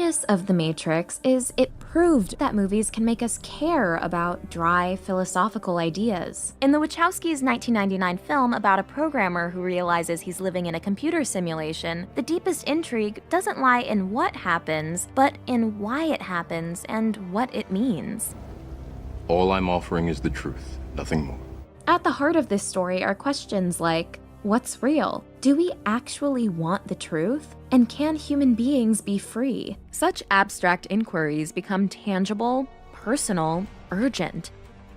premise of The Matrix is it proved that movies can make us care about dry, philosophical ideas. In the Wachowskis' 1999 film about a programmer who realizes he's living in a computer simulation, the deepest intrigue doesn't lie in what happens, but in why it happens and what it means. All I'm offering is the truth, nothing more. At the heart of this story are questions like, what's real? Do we actually want the truth? And can human beings be free? Such abstract inquiries become tangible, personal, urgent.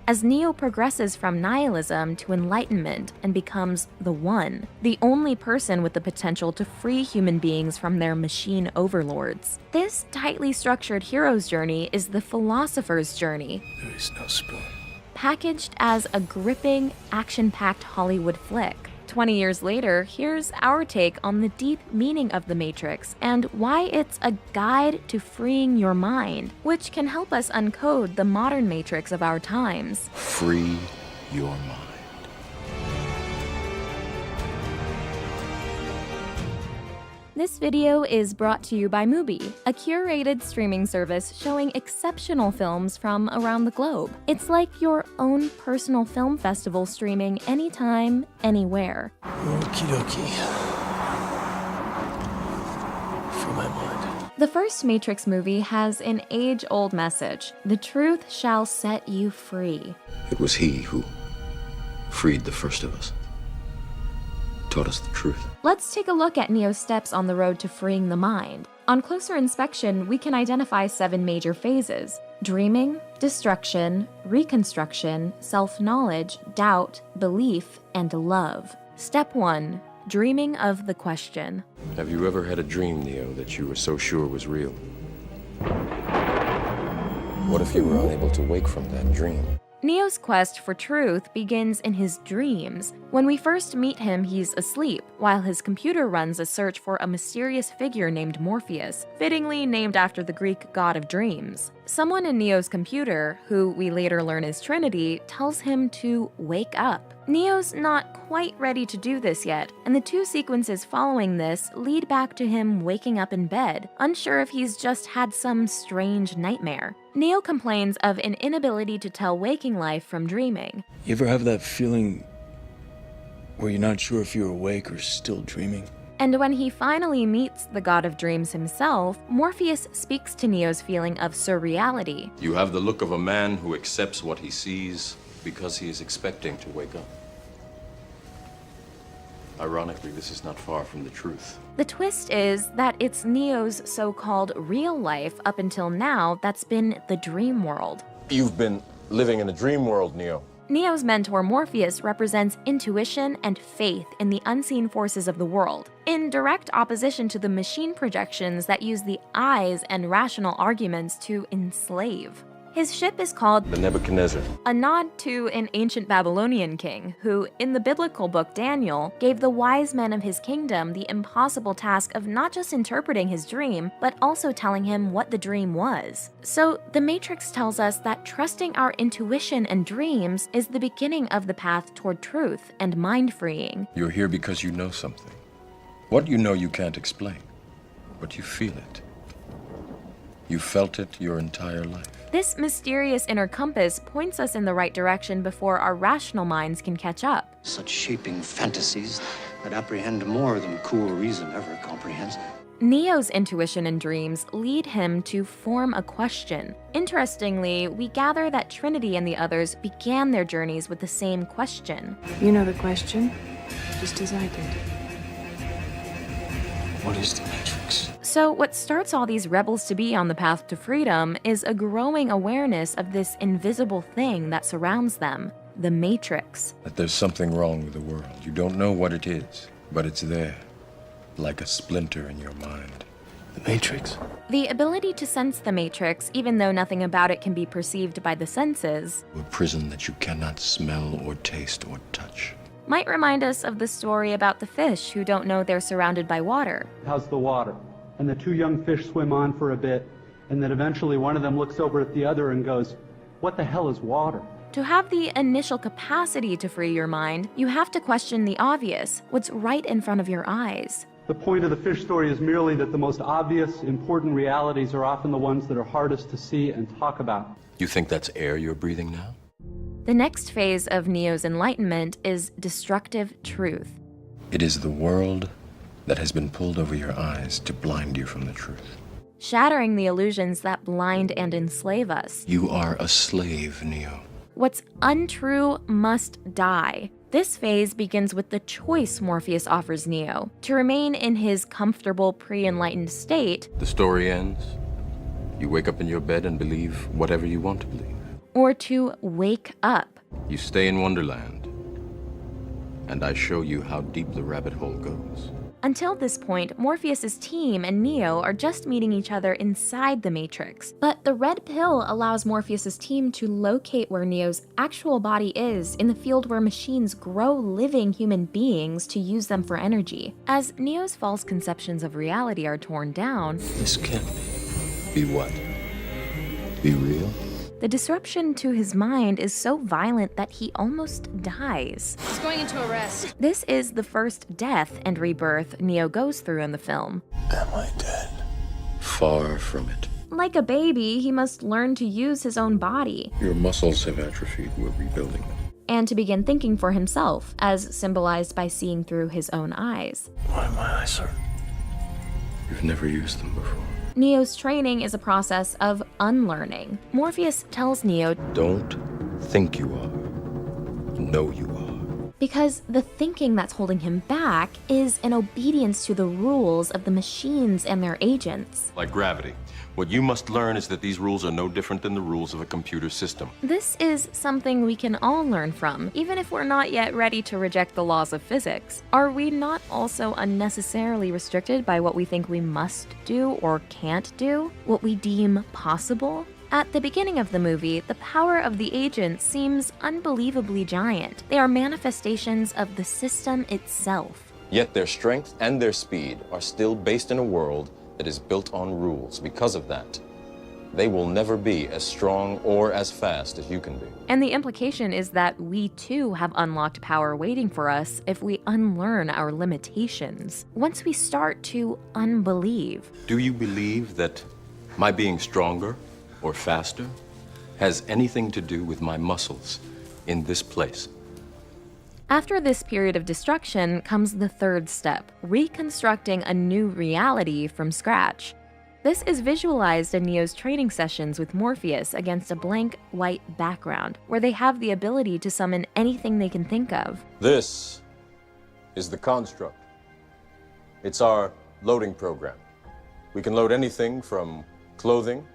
As Neo progresses from nihilism to enlightenment and becomes the One, the only person with the potential to free human beings from their machine overlords. This tightly structured hero's journey is the philosopher's journey. There is no spoon. Packaged as a gripping, action-packed Hollywood flick. 20 years later, here's our take on the deep meaning of The Matrix and why it's a guide to freeing your mind, which can help us uncode the modern Matrix of our times. Free your mind. This video is brought to you by Mubi, a curated streaming service showing exceptional films from around the globe. It's like your own personal film festival streaming anytime, anywhere. Okie dokie. Free my mind. The first Matrix movie has an age-old message: the truth shall set you free. It was he who freed the first of us. Taught us the truth. Let's take a look at Neo's steps on the road to freeing the mind. On closer inspection, we can identify 7 major phases: dreaming, destruction, reconstruction, self-knowledge, doubt, belief, and love. Step 1. Dreaming of the question. Have you ever had a dream, Neo, that you were so sure was real? What if you were unable to wake from that dream? Neo's quest for truth begins in his dreams. When we first meet him, he's asleep, while his computer runs a search for a mysterious figure named Morpheus, fittingly named after the Greek god of dreams. Someone in Neo's computer, who we later learn is Trinity, tells him to wake up. Neo's not quite ready to do this yet, and the 2 sequences following this lead back to him waking up in bed, unsure if he's just had some strange nightmare. Neo complains of an inability to tell waking life from dreaming. You ever have that feeling where you're not sure if you're awake or still dreaming? And when he finally meets the god of dreams himself, Morpheus speaks to Neo's feeling of surreality. You have the look of a man who accepts what he sees because he is expecting to wake up. Ironically, this is not far from the truth. The twist is that it's Neo's so-called real life up until now that's been the dream world. You've been living in a dream world, Neo. Neo's mentor Morpheus represents intuition and faith in the unseen forces of the world, in direct opposition to the machine projections that use the eyes and rational arguments to enslave. His ship is called The Nebuchadnezzar. a nod to an ancient Babylonian king who, in the biblical book Daniel, gave the wise men of his kingdom the impossible task of not just interpreting his dream, but also telling him what the dream was. So, The Matrix tells us that trusting our intuition and dreams is the beginning of the path toward truth and mind-freeing. You're here because you know something. What you know you can't explain, but you feel it. You felt it your entire life. This mysterious inner compass points us in the right direction before our rational minds can catch up. Such shaping fantasies that apprehend more than cool reason ever comprehends. Neo's intuition and dreams lead him to form a question. Interestingly, we gather that Trinity and the others began their journeys with the same question. You know the question, just as I did. What is the Matrix? So what starts all these rebels-to-be on the path to freedom is a growing awareness of this invisible thing that surrounds them, the Matrix. That there's something wrong with the world. You don't know what it is, but it's there, like a splinter in your mind. The Matrix? The ability to sense the Matrix, even though nothing about it can be perceived by the senses, A prison that you cannot smell or taste or touch. might remind us of the story about the fish who don't know they're surrounded by water. How's the water? And the 2 young fish swim on for a bit, and then eventually one of them looks over at the other and goes, "What the hell is water?" To have the initial capacity to free your mind, you have to question the obvious, what's right in front of your eyes. The point of the fish story is merely that the most obvious, important realities are often the ones that are hardest to see and talk about. You think that's air you're breathing now? The next phase of Neo's enlightenment is destructive truth. It is the world that has been pulled over your eyes to blind you from the truth. Shattering the illusions that blind and enslave us. You are a slave, Neo. What's untrue must die. This phase begins with the choice Morpheus offers Neo to remain in his comfortable pre-enlightened state. The story ends. You wake up in your bed and believe whatever you want to believe. Or to wake up. You stay in Wonderland, and I show you how deep the rabbit hole goes. Until this point, Morpheus's team and Neo are just meeting each other inside the Matrix. But the red pill allows Morpheus's team to locate where Neo's actual body is in the field where machines grow living human beings to use them for energy. As Neo's false conceptions of reality are torn down, This can't be. Be what? Be real? the disruption to his mind is so violent that he almost dies. He's going into arrest. This is the first death and rebirth Neo goes through in the film. Am I dead? Far from it. Like a baby, he must learn to use his own body Your muscles have atrophied. We're rebuilding them. and to begin thinking for himself, as symbolized by seeing through his own eyes. Why am my eyes hurt? You've never used them before. Neo's training is a process of unlearning. Morpheus tells Neo Don't think you are. Know you are. because the thinking that's holding him back is an obedience to the rules of the machines and their agents. Like gravity. What you must learn is that these rules are no different than the rules of a computer system. This is something we can all learn from, even if we're not yet ready to reject the laws of physics. Are we not also unnecessarily restricted by what we think we must do or can't do? What we deem possible? At the beginning of the movie, the power of the agents seems unbelievably giant. They are manifestations of the system itself. Yet their strength and their speed are still based in a world that is built on rules. Because of that, they will never be as strong or as fast as you can be. And the implication is that we too have unlocked power waiting for us if we unlearn our limitations. Once we start to unbelieve. Do you believe that my being stronger or faster has anything to do with my muscles in this place? After this period of destruction comes the third step, reconstructing a new reality from scratch. This is visualized in Neo's training sessions with Morpheus against a blank white background, where they have the ability to summon anything they can think of. This is the construct. It's our loading program. We can load anything from clothing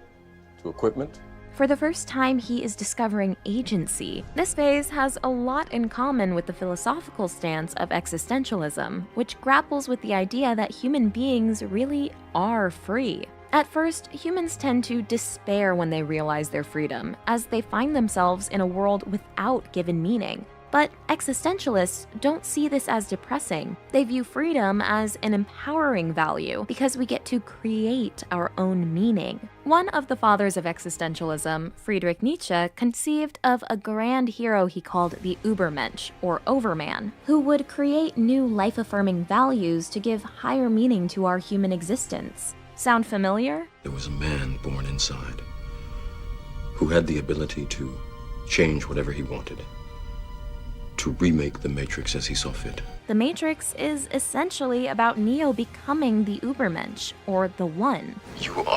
to equipment. For the first time, he is discovering agency. This phase has a lot in common with the philosophical stance of existentialism, which grapples with the idea that human beings really are free. At first, humans tend to despair when they realize their freedom, as they find themselves in a world without given meaning. But existentialists don't see this as depressing. They view freedom as an empowering value because we get to create our own meaning. One of the fathers of existentialism, Friedrich Nietzsche, conceived of a grand hero he called the Übermensch, or Overman, who would create new life-affirming values to give higher meaning to our human existence. Sound familiar? There was a man born inside who had the ability to change whatever he wanted, to remake the Matrix as he saw fit. The Matrix is essentially about Neo becoming the Übermensch, or the One. You are